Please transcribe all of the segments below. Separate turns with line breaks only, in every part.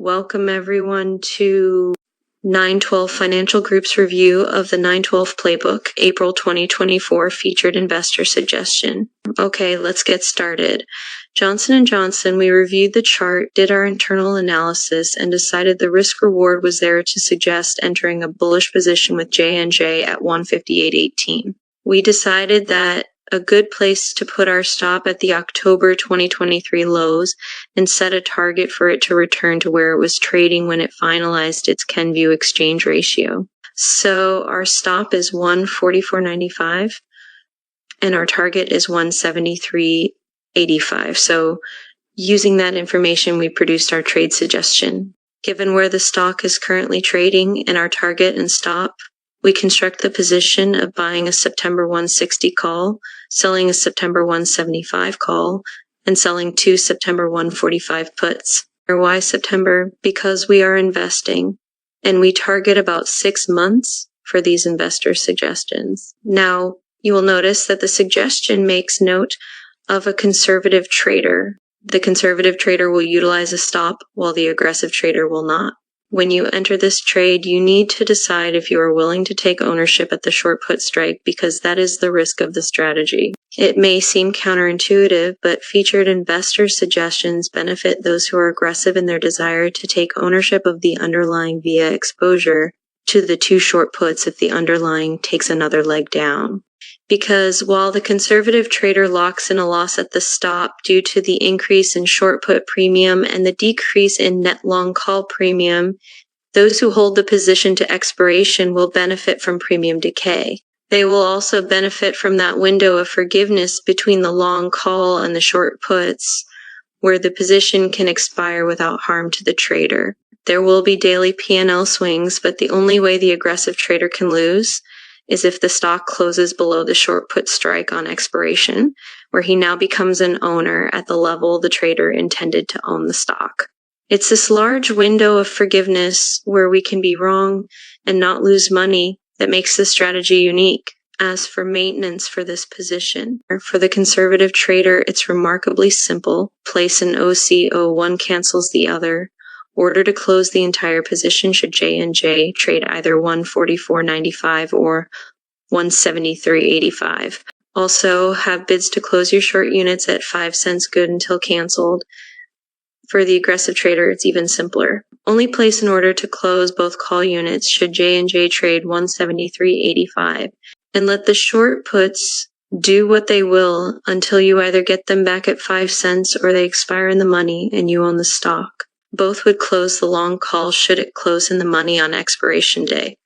Welcome everyone to 912 Financial Group's review of the 912 Playbook, April 2024 featured investor suggestion. Okay, let's get started. Johnson & Johnson, we reviewed the chart, did our internal analysis, and decided the risk reward was there to suggest entering a bullish position with J&J at 158.18. We decided that a good place to put our stop at the October 2023 lows and set a target for it to return to where it was trading when it finalized its Kenview exchange ratio. So our stop is 144.95 and our target is 173.85. So using that information, we produced our trade suggestion. Given where the stock is currently trading and our target and stop, we construct the position of buying a September 160 call, selling a September 175 call, and selling 2 September 145 puts. Or why September? Because we are investing, and we target about 6 months for these investor suggestions. Now, you will notice that the suggestion makes note of a conservative trader. The conservative trader will utilize a stop, while the aggressive trader will not. When you enter this trade, you need to decide if you are willing to take ownership at the short put strike because that is the risk of the strategy. It may seem counterintuitive, but featured investor suggestions benefit those who are aggressive in their desire to take ownership of the underlying via exposure to the 2 short puts if the underlying takes another leg down. Because while the conservative trader locks in a loss at the stop due to the increase in short put premium and the decrease in net long call premium, those who hold the position to expiration will benefit from premium decay. They will also benefit from that window of forgiveness between the long call and the short puts, where the position can expire without harm to the trader. There will be daily P&L swings, but the only way the aggressive trader can lose is if the stock closes below the short put strike on expiration, where he now becomes an owner at the level the trader intended to own the stock. It's this large window of forgiveness where we can be wrong and not lose money that makes this strategy unique. As for maintenance for this position, for the conservative trader, it's remarkably simple. Place an OC, one cancels the other. Order to close the entire position should J&J trade either 144.95 or 173.85. Also, have bids to close your short units at 5 cents good until canceled. For the aggressive trader, it's even simpler. Only place an order to close both call units should J&J trade 173.85, and let the short puts do what they will until you either get them back at 5 cents or they expire in the money and you own the stock. Both would close the long call should it close in the money on expiration day.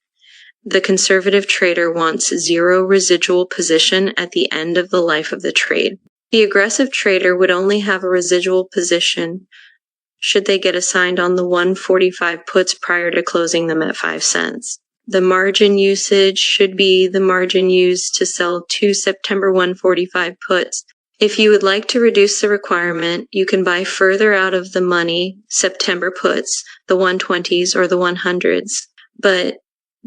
The conservative trader wants 0 residual position at the end of the life of the trade. The aggressive trader would only have a residual position should they get assigned on the 145 puts prior to closing them at 5 cents. The margin usage should be the margin used to sell 2 September 145 puts. If you would like to reduce the requirement, you can buy further out of the money September puts, the 120s or the 100s, but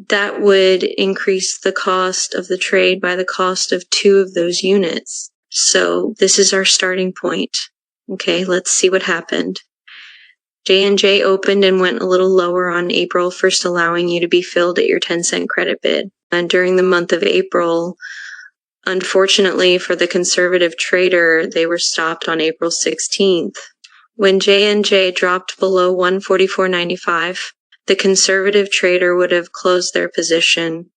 that would increase the cost of the trade by the cost of 2 of those units. So this is our starting point. Okay, let's see what happened. J&J opened and went a little lower on April, first allowing you to be filled at your 10-cent credit bid. And during the month of April, unfortunately for the conservative trader, they were stopped on April 16th. When J&J dropped below 144.95, the conservative trader would have closed their position.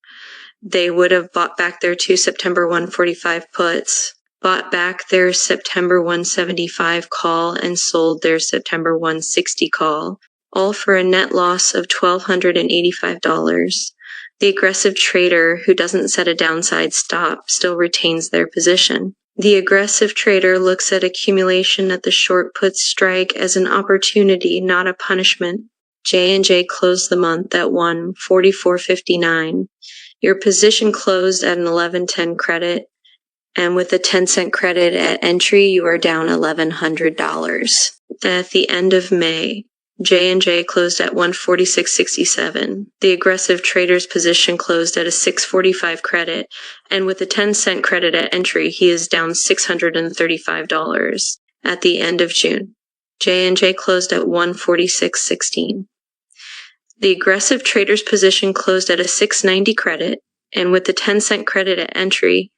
They would have bought back their 2 September 145 puts, bought back their September 175 call, and sold their September 160 call, all for a net loss of $1,285. The aggressive trader who doesn't set a downside stop still retains their position. The aggressive trader looks at accumulation at the short put strike as an opportunity, not a punishment. J&J closed the month at 144.59. Your position closed at an 11.10 credit, and with a 10-cent credit at entry, you are down $1,100. At the end of May, J&J closed at 146.67. The aggressive trader's position closed at a 645 credit, and with a 10-cent credit at entry, he is down $635. At the end of June, J&J closed at 146.16. The aggressive trader's position closed at a 690 credit, and with the 10-cent credit at entry,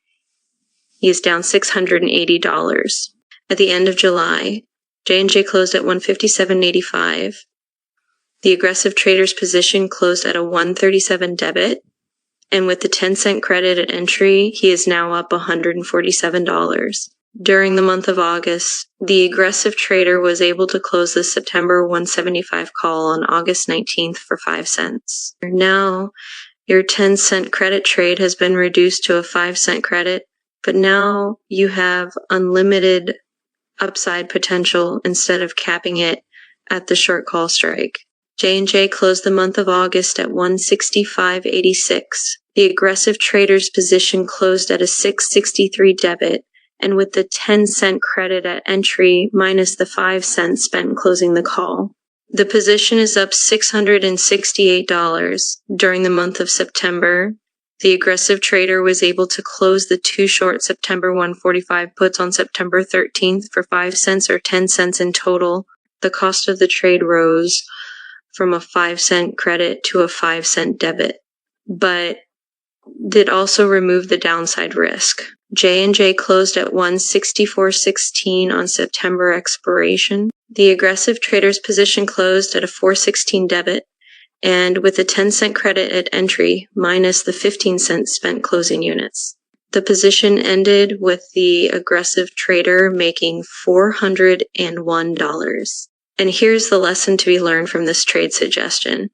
he is down $680. At the end of July, J&J closed at 157.85. The aggressive trader's position closed at a 137 debit, and with the 10-cent credit at entry, he is now up $147. During the month of August, the aggressive trader was able to close the September 175 call on August 19th for 5 cents. Now, your 10-cent credit trade has been reduced to a 5-cent credit, but now you have unlimited upside potential instead of capping it at the short call strike. J&J closed the month of August at 165.86. The aggressive trader's position closed at a 663 debit, and with the 10-cent credit at entry minus the 5 cents spent closing the call, the position is up $668. During the month of September, the aggressive trader was able to close the 2 short September 145 puts on September 13th for 5 cents or 10 cents in total. The cost of the trade rose from a 5-cent credit to a 5-cent debit, but did also remove the downside risk. J&J closed at 164.16 on September expiration. The aggressive trader's position closed at a 416 debit, and with a 10-cent credit at entry minus the 15 cents spent closing units. The position ended with the aggressive trader making $401. And here's the lesson to be learned from this trade suggestion.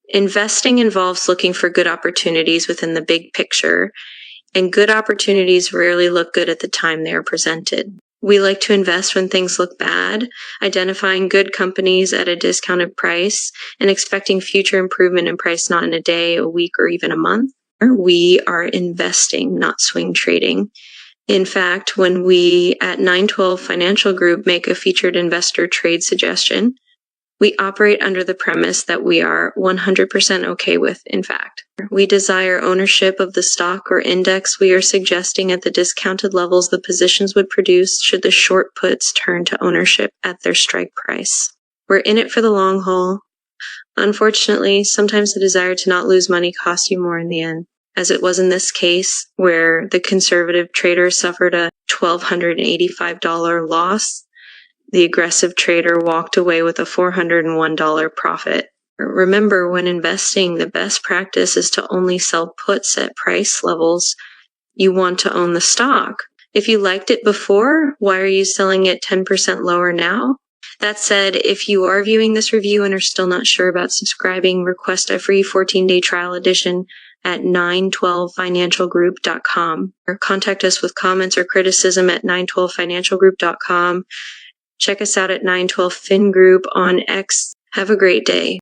Investing involves looking for good opportunities within the big picture, and good opportunities rarely look good at the time they are presented. We like to invest when things look bad, identifying good companies at a discounted price and expecting future improvement in price not in a day, a week, or even a month. We are investing, not swing trading. In fact, when we at 912 Financial Group make a featured investor trade suggestion, we operate under the premise that we are 100% okay with, in fact. We desire ownership of the stock or index we are suggesting at the discounted levels the positions would produce should the short puts turn to ownership at their strike price. We're in it for the long haul. Unfortunately, sometimes the desire to not lose money costs you more in the end, as it was in this case where the conservative trader suffered a $1,285 loss. The aggressive trader walked away with a $401 profit. Remember, when investing, the best practice is to only sell puts at price levels you want to own the stock. If you liked it before, why are you selling it 10% lower now? That said, if you are viewing this review and are still not sure about subscribing, request a free 14-day trial edition at 912financialgroup.com, or contact us with comments or criticism at 912financialgroup.com. Check us out at 912 Fin Group on X. Have a great day.